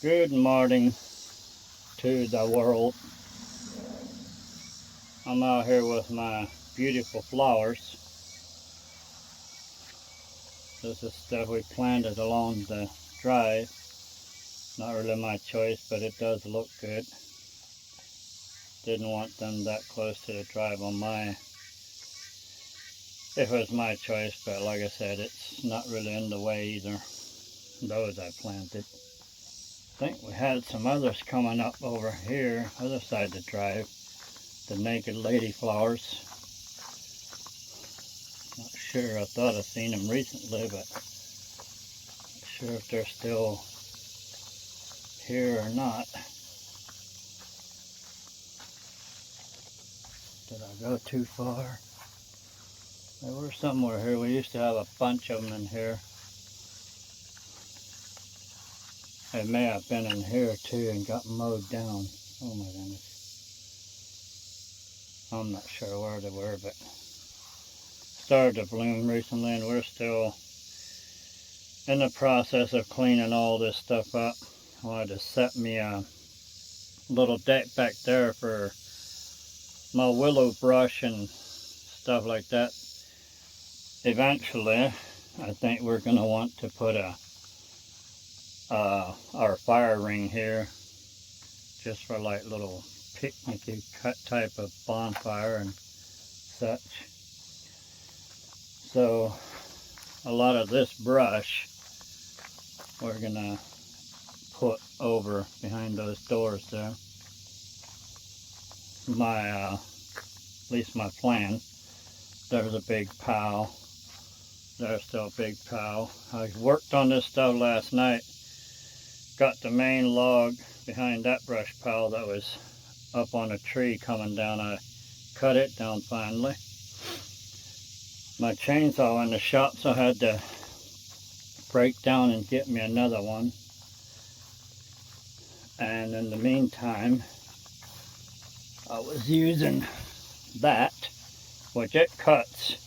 Good morning to the world. I'm out here with my beautiful flowers. This is stuff we planted along the drive. Not really my choice, but it does look good. Didn't want them that close to the drive on if it was my choice, but like I said, it's not really in the way either. Those I planted. I think we had some others coming up over here, other side of the drive. The naked lady flowers. Not sure, I thought I'd seen them recently, but not sure if they're still here or not. Did I go too far? They were somewhere here. We used to have a bunch of them in here. They may have been in here too and got mowed down. Oh my goodness. I'm not sure where they were, but started to bloom recently, and we're still in the process of cleaning all this stuff up. I wanted to set me a little deck back there for my willow brush and stuff like that. Eventually, I think we're going to want to put our fire ring here, just for like little picnicky type of bonfire and such. So a lot of this brush we're gonna put over behind those doors there. At least my plan. There's a big pile. There's still a big pile. I worked on this stuff last night. Got the main log behind that brush pile that was up on a tree coming down. I cut it down finally. My chainsaw in the shop, so I had to break down and get me another one. And in the meantime, I was using that, which it cuts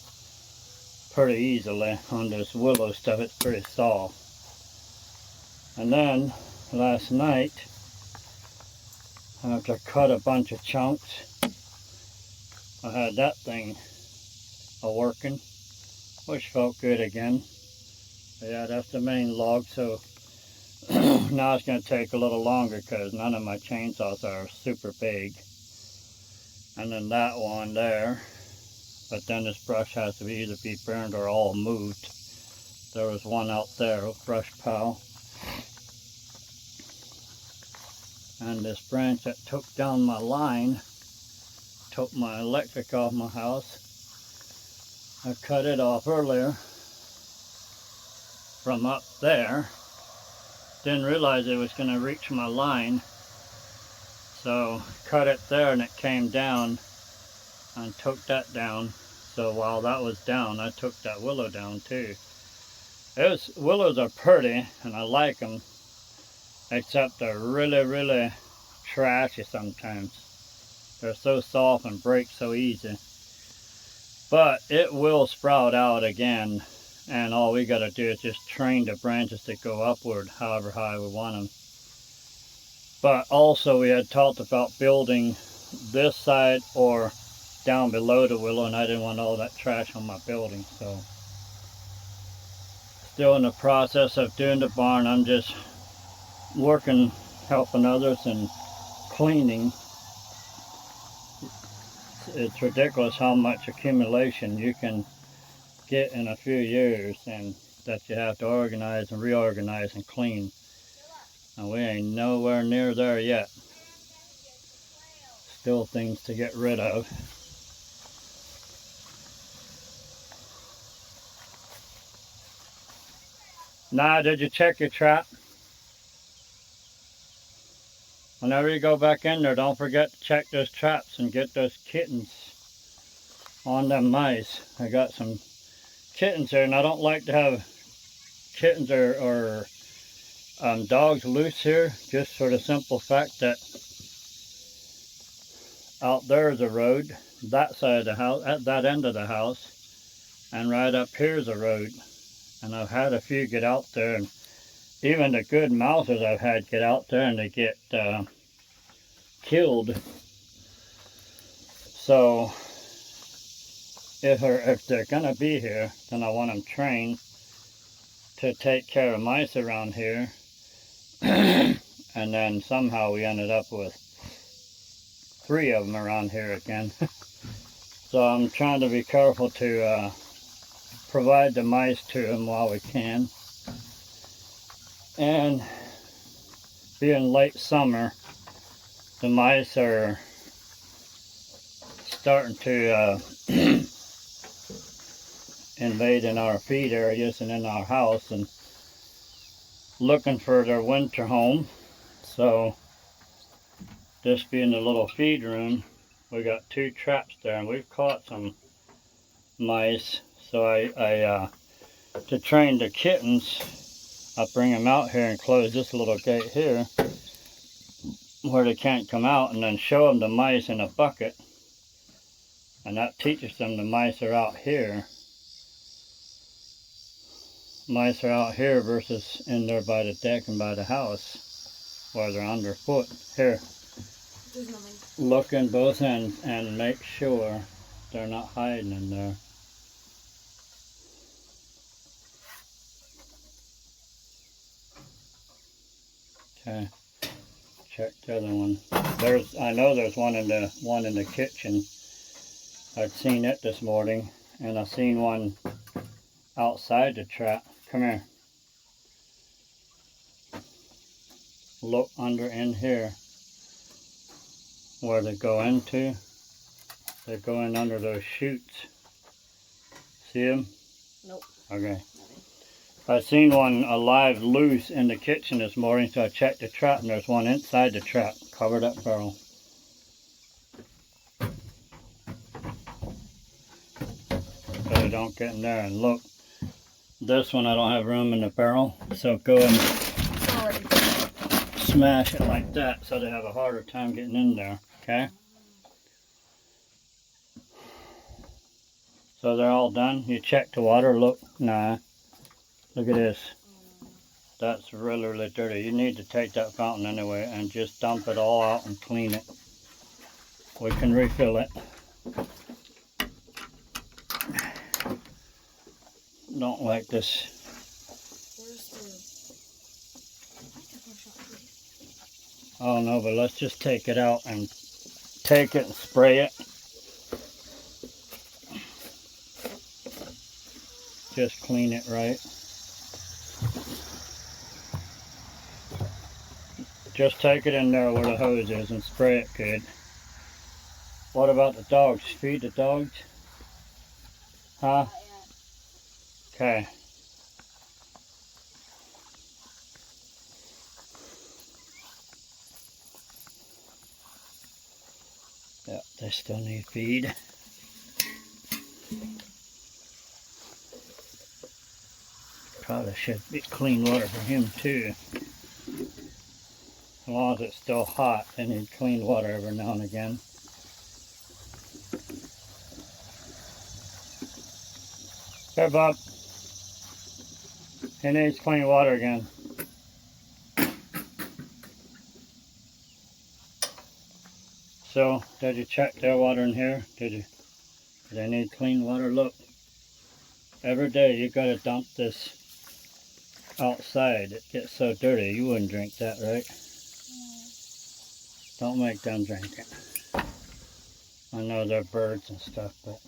pretty easily on this willow stuff. It's pretty soft. And then last night, after I cut a bunch of chunks, I had that thing working, which felt good again. But yeah, that's the main log. So now it's going to take a little longer because none of my chainsaws are super big. And then that one there. But then this brush has to either be burned or all moved. There was one out there, a brush pile. And this branch that took down my line, took my electric off my house. I cut it off earlier from up there. Didn't realize it was going to reach my line. So cut it there and it came down and took that down. So while that was down, I took that willow down too. Willows are pretty and I like them, except they're really, really trashy sometimes. They're so soft and break so easy. But it will sprout out again, and all we got to do is just train the branches to go upward however high we want them. But also we had talked about building this side or down below the willow, and I didn't want all that trash on my building. So still in the process of doing the barn. I'm just working, helping others and cleaning. It's ridiculous how much accumulation you can get in a few years, and that you have to organize and reorganize and clean. And we ain't nowhere near there yet. Still things to get rid of. Now, did you check your trap? Whenever you go back in there, don't forget to check those traps and get those kittens on them mice. I got some kittens there, and I don't like to have kittens or dogs loose here, just for the simple fact that out there is a road, that side of the house, at that end of the house, and right up here is a road. And I've had a few get out there, and even the good mousers I've had get out there and they get killed. So if they're gonna be here, then I want them trained to take care of mice around here. And then somehow we ended up with 3 of them around here again. So I'm trying to be careful to provide the mice to them while we can. And being late summer, the mice are starting to invade in our feed areas and in our house and looking for their winter home. So this being the little feed room, we got 2 traps there and we've caught some mice. So I to train the kittens, I bring them out here and close this little gate here where they can't come out, and then show them the mice in a bucket, and that teaches them the mice are out here. Mice are out here versus in there by the deck and by the house where they're underfoot. Here, look in both ends and make sure they're not hiding in there. Okay, check the other one. I know there's one in the kitchen. I'd seen it this morning, and I seen one outside the trap. Come here. Look under in here where they go into. They're going under those chutes. See them? Nope. Okay. I seen one alive loose in the kitchen this morning, so I checked the trap, and there's one inside the trap. Cover that barrel. So they don't get in there. And look, this one I don't have room in the barrel, so go and smash it like that so they have a harder time getting in there, okay? So they're all done. You check the water, look, nah. Look at this. That's really, really dirty. You need to take that fountain anyway and just dump it all out and clean it. We can refill it. Don't like this. Oh no, but let's just take it out and take it and spray it. Just clean it right. Just take it in there where the hose is and spray it good. What about the dogs? Feed the dogs? Huh? Okay. Yep, they still need feed. Probably should be clean water for him too. As long as it's still hot, they need clean water every now and again. Here, Bob. He needs clean water again. So, did you check their water in here? Did you? Do they need clean water? Look. Every day you gotta dump this outside. It gets so dirty. You wouldn't drink that, right? Don't make them drink it. I know they're birds and stuff, but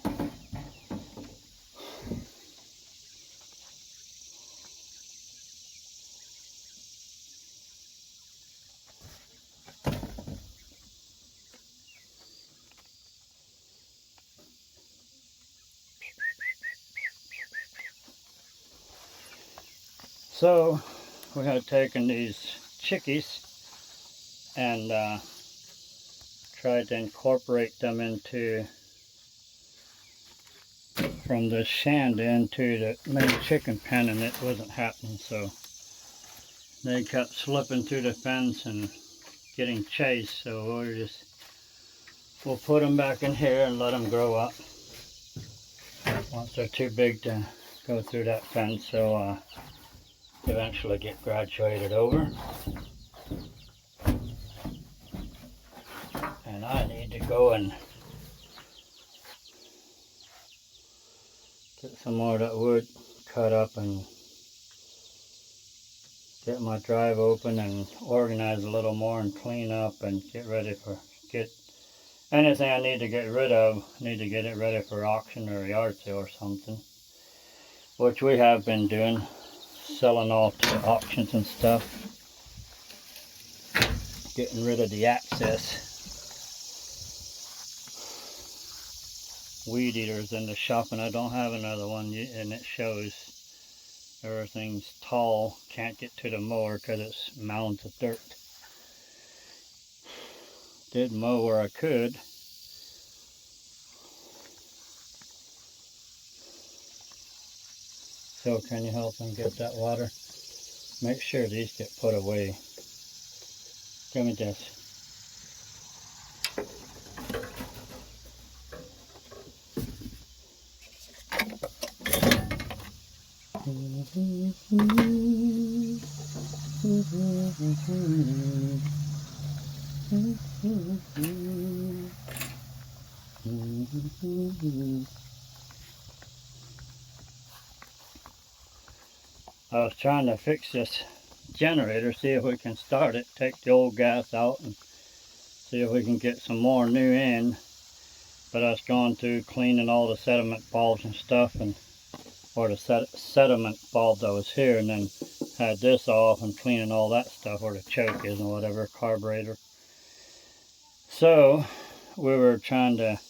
so we had taken these chickies and tried to incorporate them into from the shandy into the main chicken pen, and it wasn't happening, so they kept slipping through the fence and getting chased. So we'll put them back in here and let them grow up once they're too big to go through that fence. So eventually get graduated over. And I need to go and get some more of that wood cut up and get my drive open and organize a little more and clean up and get ready for, get anything I need to get rid of, need to get it ready for auction or yard sale or something. Which we have been doing, selling off to auctions and stuff. Getting rid of the access weed eaters in the shop, and I don't have another one, and it shows everything's tall, can't get to the mower because it's mounds of dirt. Did mow where I could. So can you help them get that water? Make sure these get put away. Give me this. I was trying to fix this generator, see if we can start it, take the old gas out and see if we can get some more new in. But I was going through cleaning all the sediment bulbs and stuff, and or the sediment bulb that was here, and then had this off and cleaning all that stuff where the choke is and whatever, carburetor. So we were trying to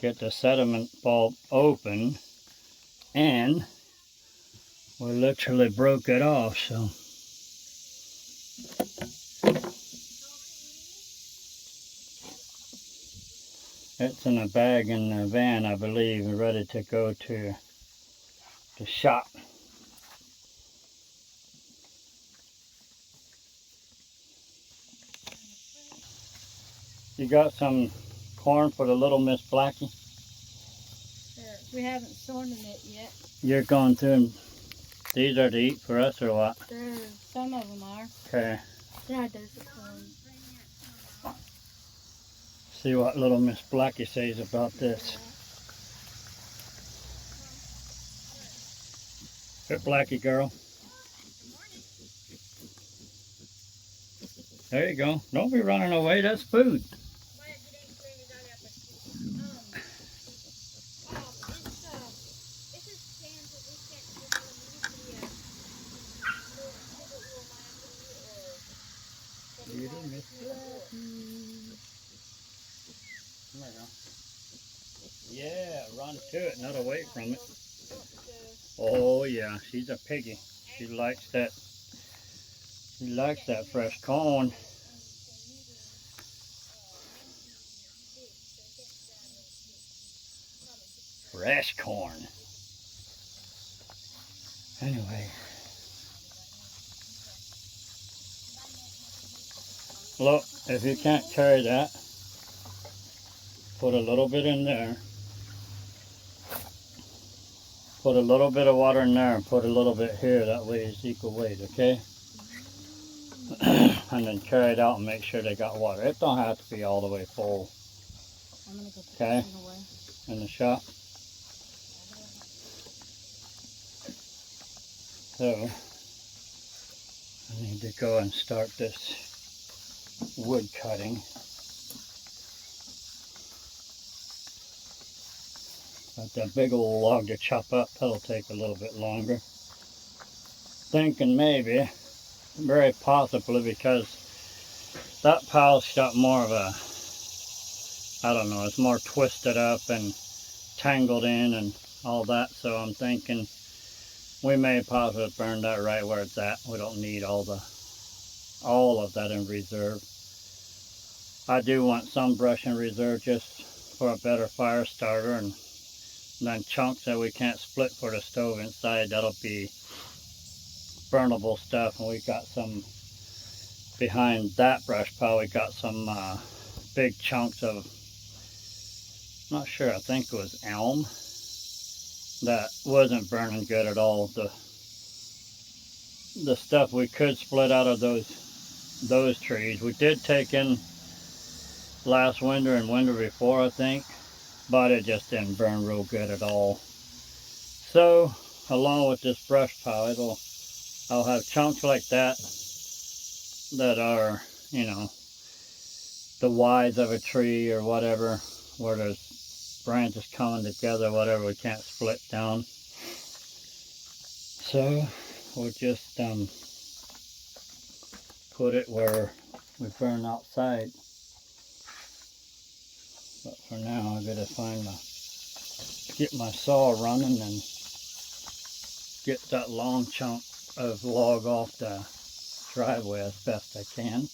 get the sediment bulb open, and we literally broke it off. So it's in a bag in the van, I believe, ready to go to the shop. You got some corn for the little Miss Blackie? We haven't sorted it yet. You're going through, and these are to eat for us or what? Some of them are. Okay. Yeah, there's a corn. See what little Miss Blackie says about this. Good Blackie girl. There you go. Don't be running away, that's food. Yeah, run to it, not away from it. Oh yeah, she's a piggy. She likes that. She likes that fresh corn. Fresh corn. Anyway. Look, if you can't carry that, put a little bit in there. Put a little bit of water in there and put a little bit here. That way it's equal weight, okay? And then carry it out and make sure they got water. It don't have to be all the way full. I'm gonna go put Okay? this away. In the shop. So, I need to go and start this wood cutting. Got that big old log to chop up, that'll take a little bit longer. Thinking maybe, very possibly, because that pile's got more of a, I don't know, it's more twisted up and tangled in and all that, so I'm thinking we may possibly burn that right where it's at. We don't need all of that in reserve. I do want some brush in reserve just for a better fire starter, and then chunks that we can't split for the stove inside, that'll be burnable stuff. And we got some behind that brush pile, we got some big chunks of, not sure, I think it was elm that wasn't burning good at all. the stuff we could split out of those trees. We did take in last winter and winter before, I think, but it just didn't burn real good at all. So along with this brush pile, I'll have chunks like that are, you know, the wides of a tree or whatever, where there's branches coming together, whatever we can't split down. So we'll just put it where we burn outside. But for now, I gotta get my saw running and get that long chunk of log off the driveway as best I can.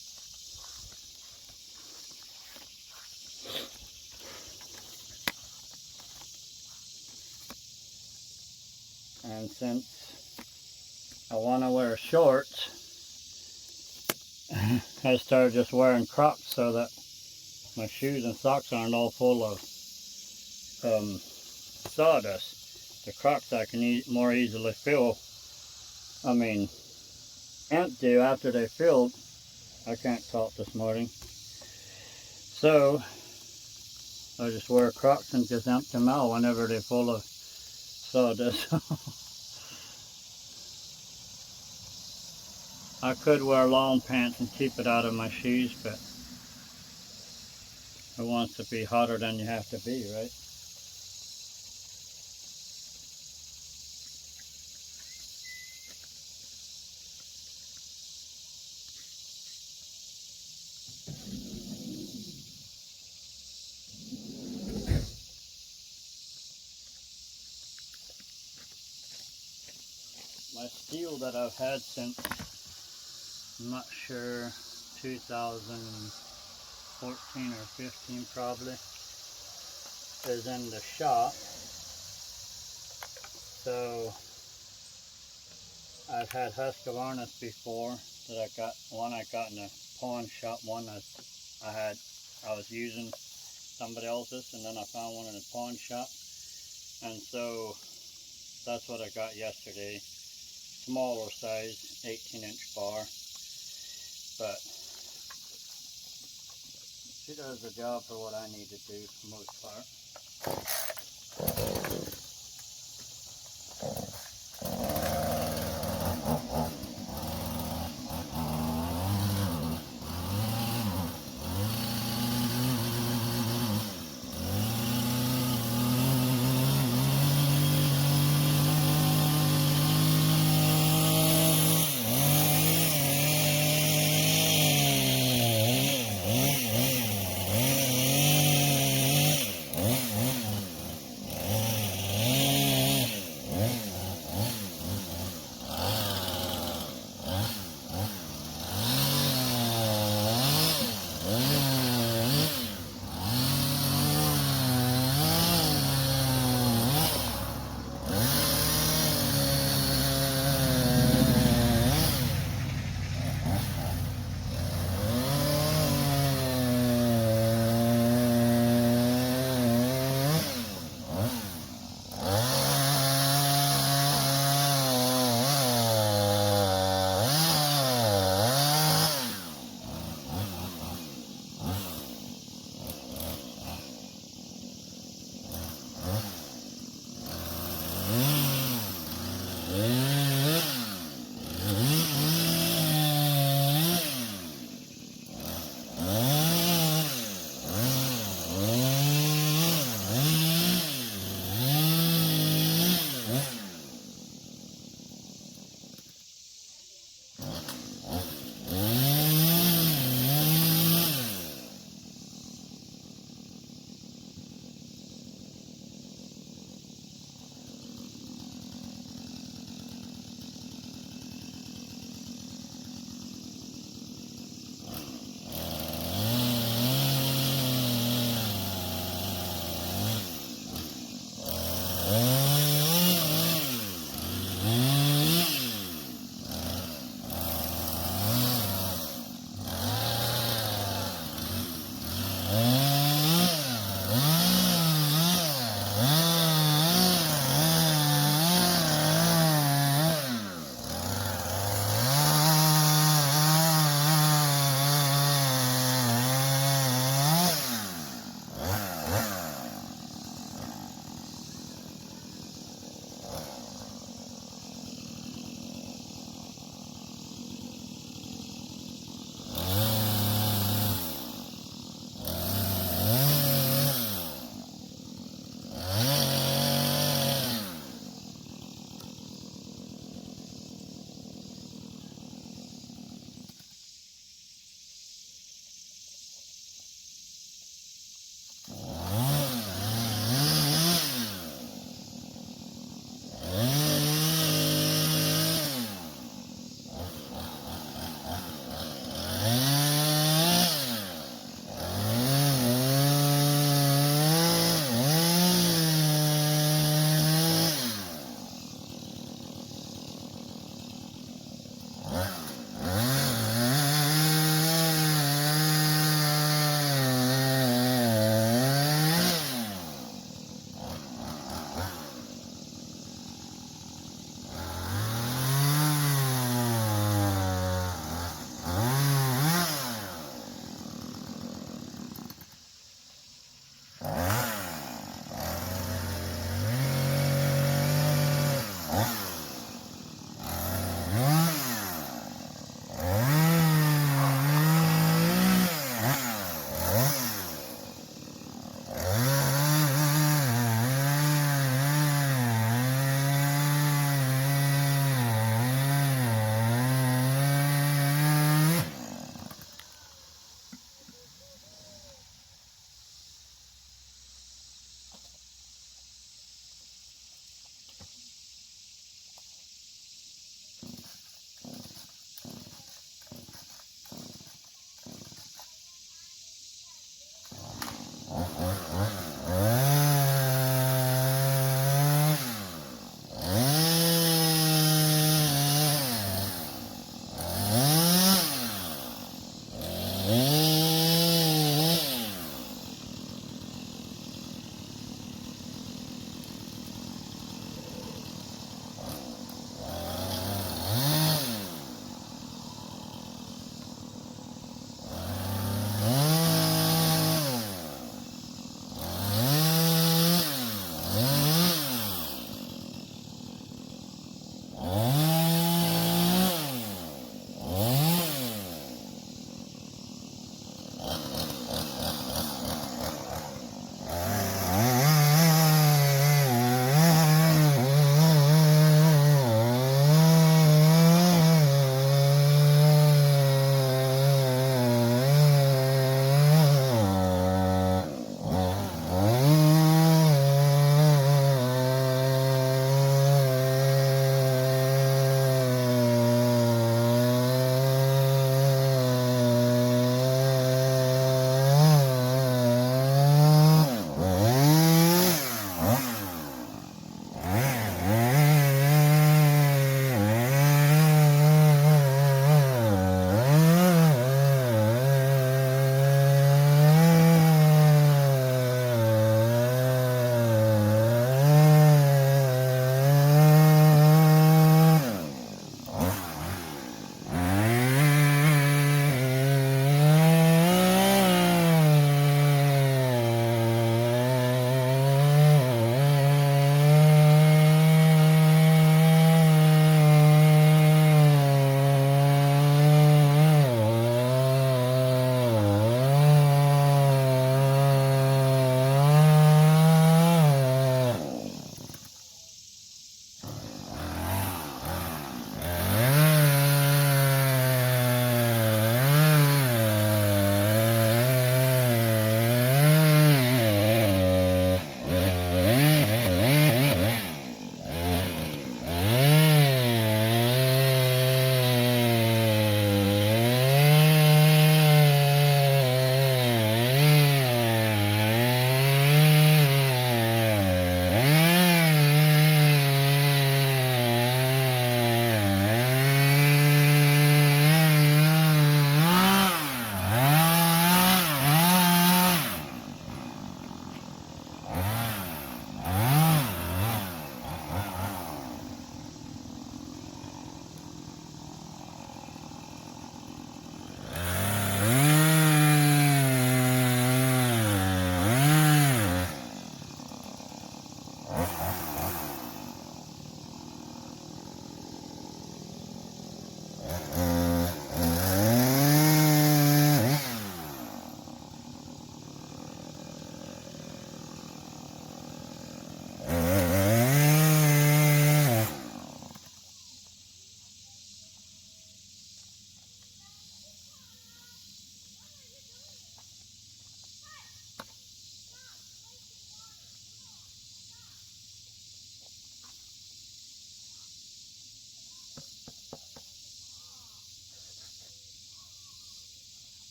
And since I want to wear shorts, I started just wearing Crocs so that my shoes and socks aren't all full of sawdust. The Crocs I can more easily fill. I mean, empty after they filled. I can't talk this morning. So I just wear Crocs and just empty them out whenever they're full of sawdust. I could wear long pants and keep it out of my shoes, but it wants to be hotter than you have to be, right? My steel that I've had since, I'm not sure, 2014 or 15 probably, is in the shop. So I've had Husqvarnas before that I got in a pawn shop, one I was using somebody else's, and then I found one in a pawn shop, and so that's what I got yesterday. Smaller size, 18-inch bar, but she does the job for what I need to do for the most part.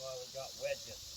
why we got wedges.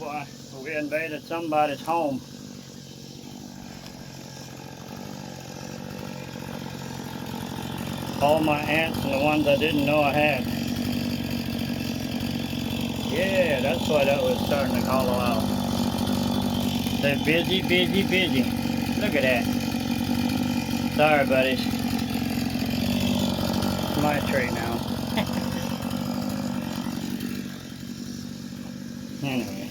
Why, we invaded somebody's home. All my ants and the ones I didn't know I had. Yeah, that's why that was starting to hollow out. They're busy, busy, busy. Look at that. Sorry, buddies. It's my tree now. Anyway.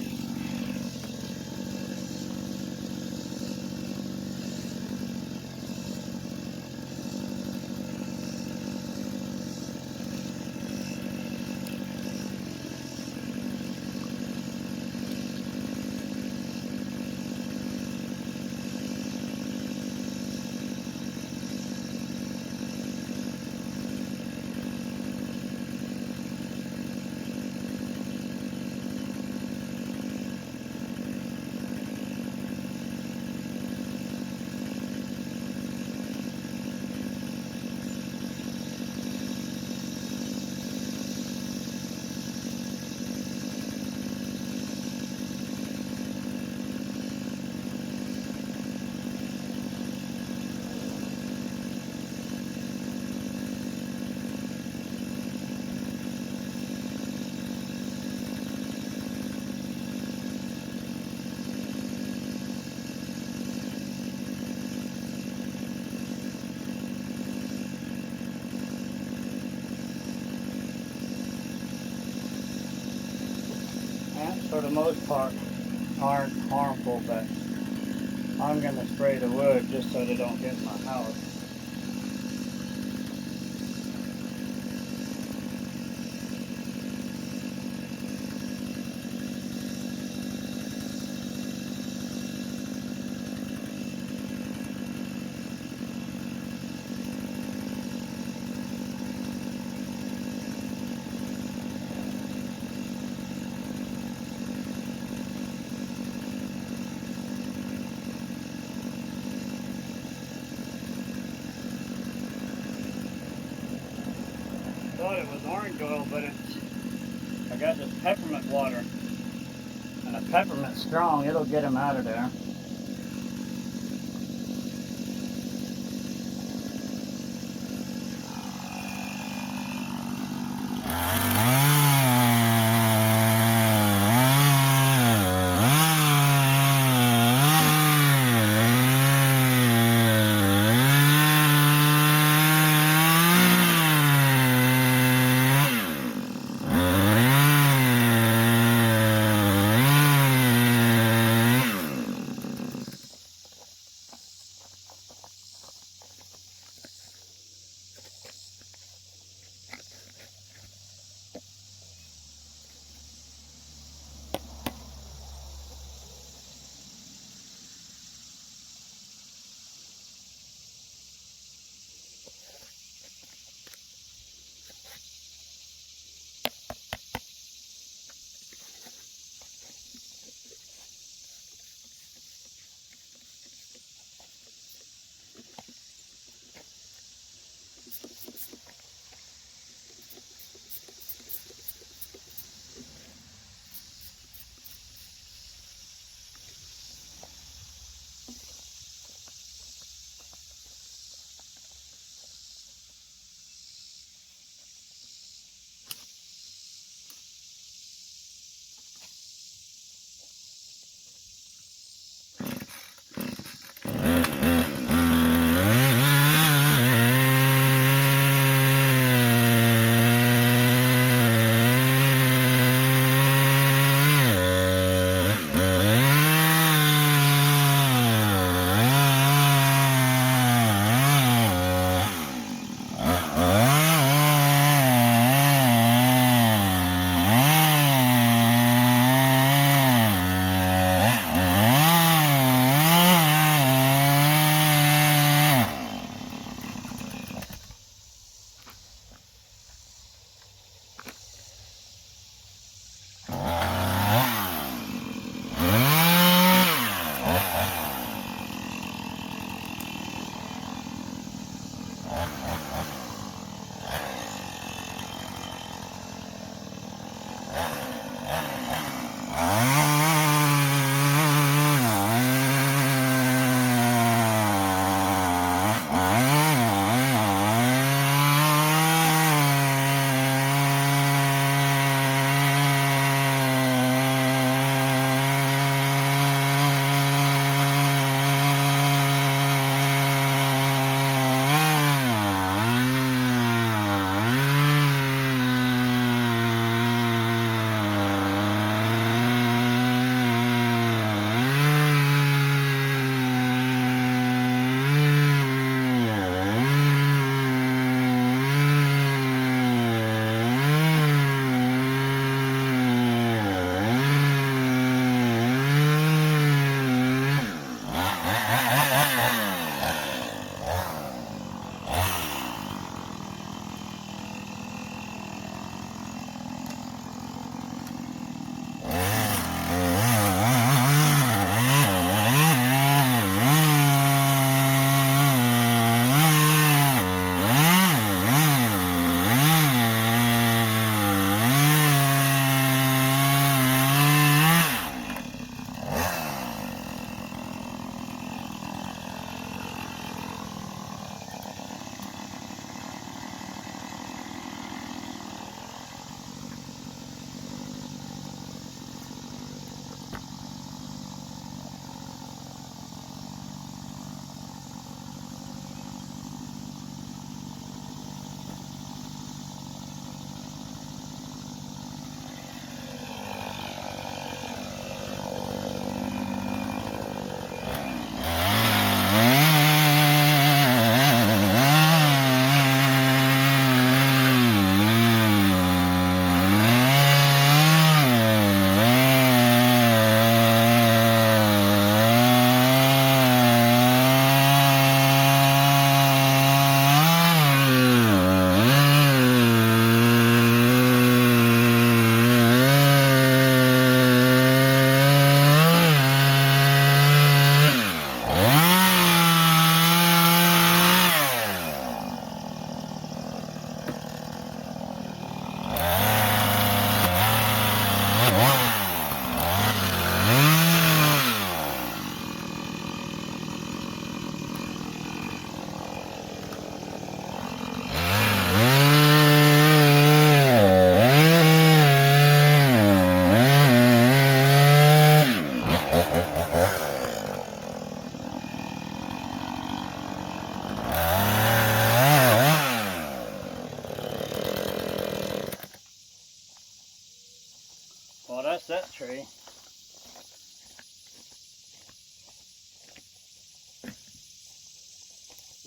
Ants, for the most part, aren't harmful, but I'm going to spray the wood just so they don't get in my house. Thought it was orange oil, but I got this peppermint water, and the peppermint's strong. It'll get them out of there.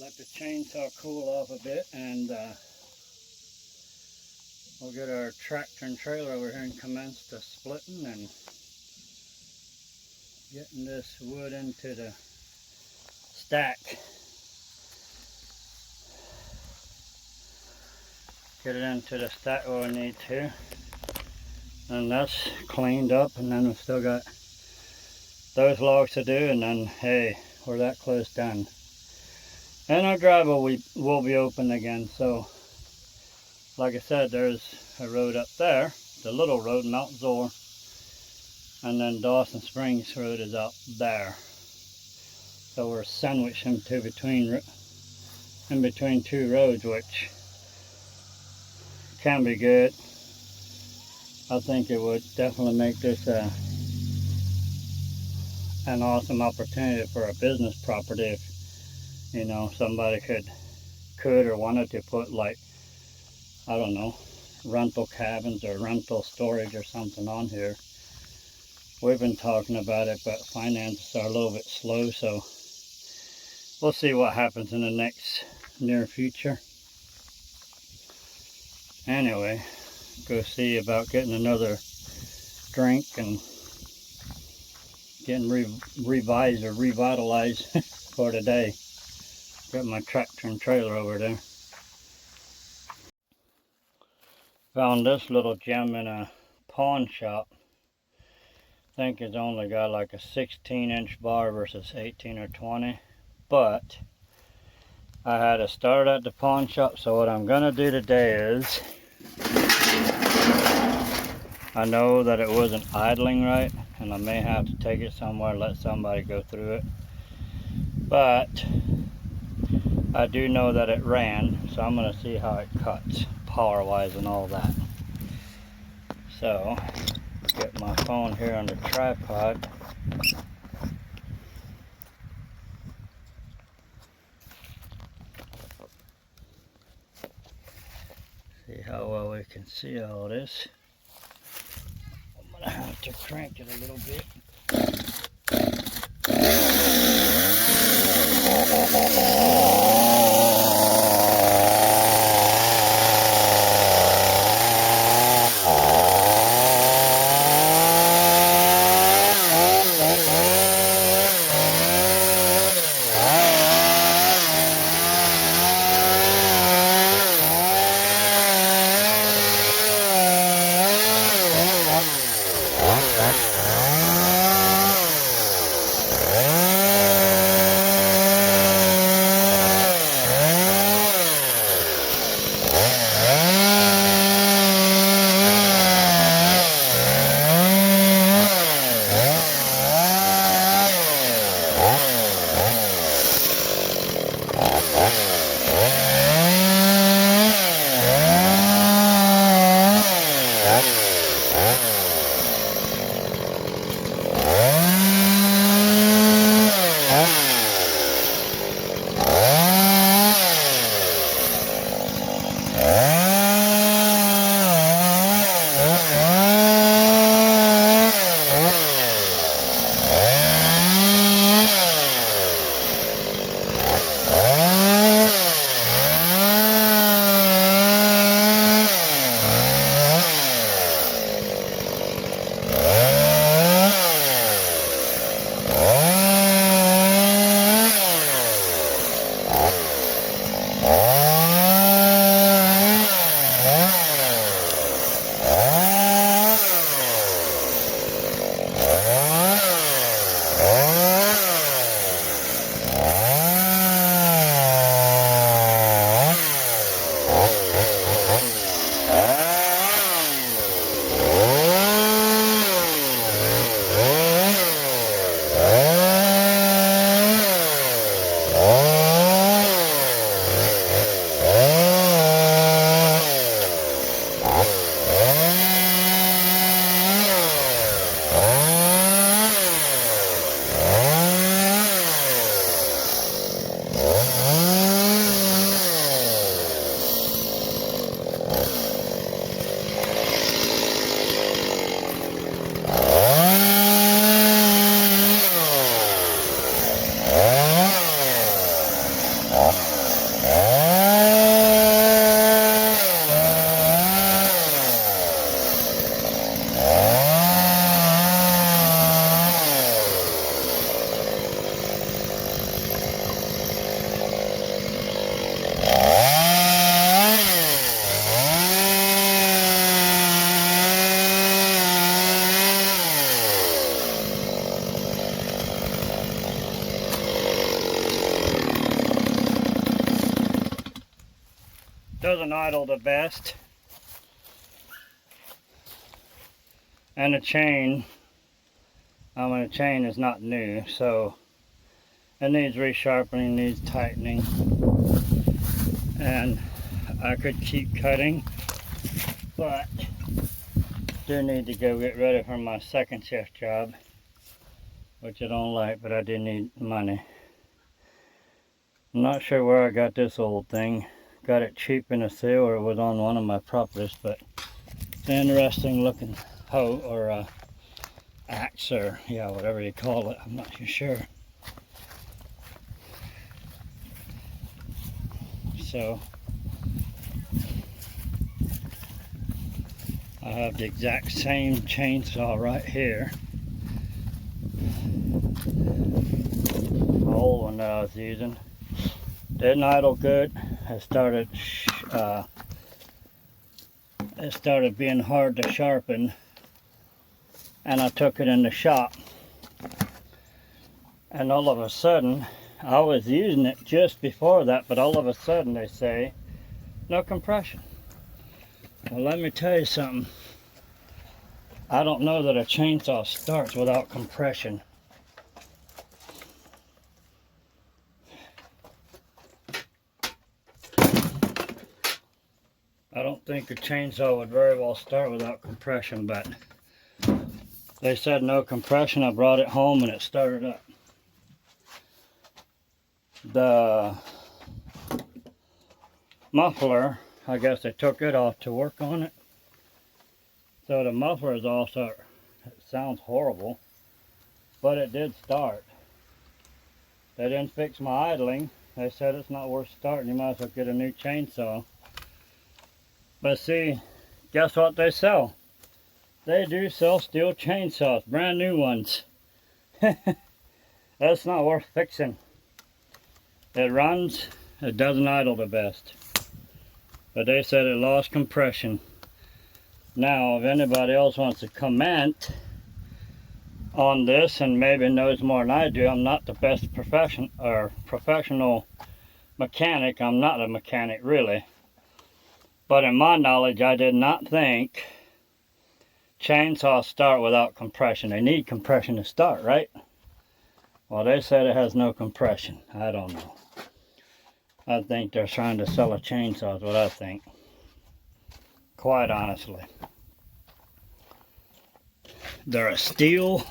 let the chainsaw cool off a bit, and we'll get our tractor and trailer over here and commence the splitting and getting this wood into the stack. Get it into the stack where we need to. And that's cleaned up, and then we've still got those logs to do, and then hey, we're that close done. And our driveway will be open again. So like I said, there's a road up there, the little road, Mount Zor, and then Dawson Springs Road is out there. So we're sandwiched in between two roads, which can be good. I think it would definitely make this an awesome opportunity for a business property if, you know, somebody could or wanted to put, like, I don't know, rental cabins or rental storage or something on here. We've been talking about it, but finances are a little bit slow, so we'll see what happens in the next near future. Anyway, go see about getting another drink and getting revised or revitalized for today. Got my tractor and trailer over there. Found this little gem in a pawn shop. I think it's only got like a 16-inch bar versus 18 or 20. But I had to start at the pawn shop, so what I'm gonna do today is, I know that it wasn't idling right, and I may have to take it somewhere, let somebody go through it. But I do know that it ran, so I'm gonna see how it cuts, power-wise and all that. So, get my phone here on the tripod. See how well we can see all this. I'm gonna have to crank it a little bit. doesn't idle the best. And the chain, the chain is not new, so it needs resharpening, needs tightening. And I could keep cutting, but do need to go get ready for my second shift job, which I don't like, but I do need money. I'm not sure where I got this old thing. Got it cheap in a sale, or it was on one of my properties, but it's an interesting looking hoe, or axe, or yeah, whatever you call it. I'm not too sure. So I have the exact same chainsaw right here. The old one that I was using didn't idle good. It started being hard to sharpen, and I took it in the shop, and all of a sudden, I was using it just before that, but all of a sudden they say no compression. Well, let me tell you something. I don't know that a chainsaw starts without compression. I don't think a chainsaw would very well start without compression, but they said no compression. I brought it home and it started up. The muffler, I guess they took it off to work on it. So the muffler is also, it sounds horrible, but it did start. They didn't fix my idling. They said it's not worth starting. You might as well get a new chainsaw. But see, guess what they sell? They do sell steel chainsaws, brand new ones. That's not worth fixing. It runs, it doesn't idle the best. But they said it lost compression. Now, if anybody else wants to comment on this and maybe knows more than I do, I'm not the best professional mechanic. I'm not a mechanic really. But in my knowledge, I did not think chainsaws start without compression. They need compression to start, right? Well, they said it has no compression. I don't know. I think they're trying to sell a chainsaw is what I think. Quite honestly. They're a steel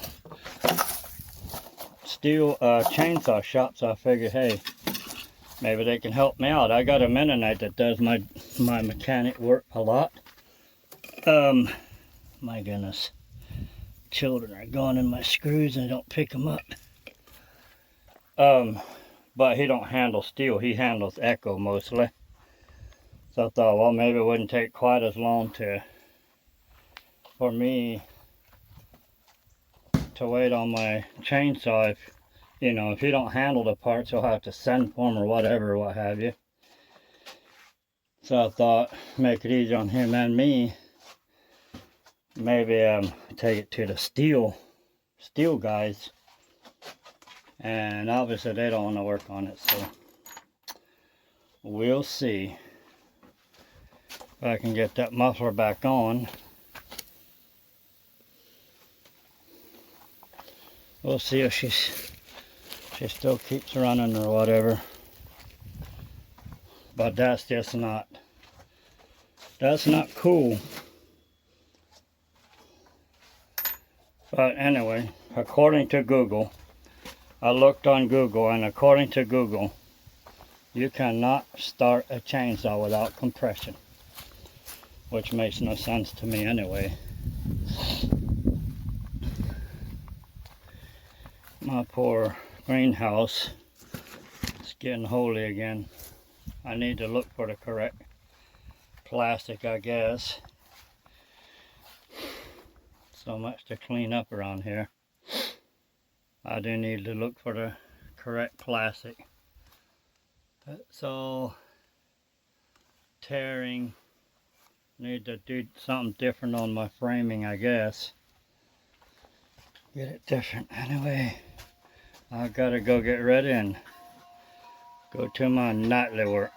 chainsaw shop, so I figured, hey, maybe they can help me out. I got a Mennonite that does my mechanic work a lot. My goodness. Children are going in my screws and I don't pick them up. But he don't handle steel. He handles Echo mostly. So I thought, well, maybe it wouldn't take quite as long for me to wait on my chainsaw. If you don't handle the parts, you'll have to send for them or whatever, what have you. So I thought, make it easy on him and me. Maybe take it to the steel guys. And obviously they don't want to work on it, so we'll see if I can get that muffler back on. We'll see if she still keeps running or whatever. But that's not cool. But anyway, according to Google, I looked on Google, and according to Google, you cannot start a chainsaw without compression, which makes no sense to me anyway. My poor greenhouse is getting holy again. I need to look for the correct plastic, I guess. So much to clean up around here. I do need to look for the correct plastic. It's all tearing. Need to do something different on my framing, I guess. Get it different. Anyway, I gotta go get ready and go to my nightly work.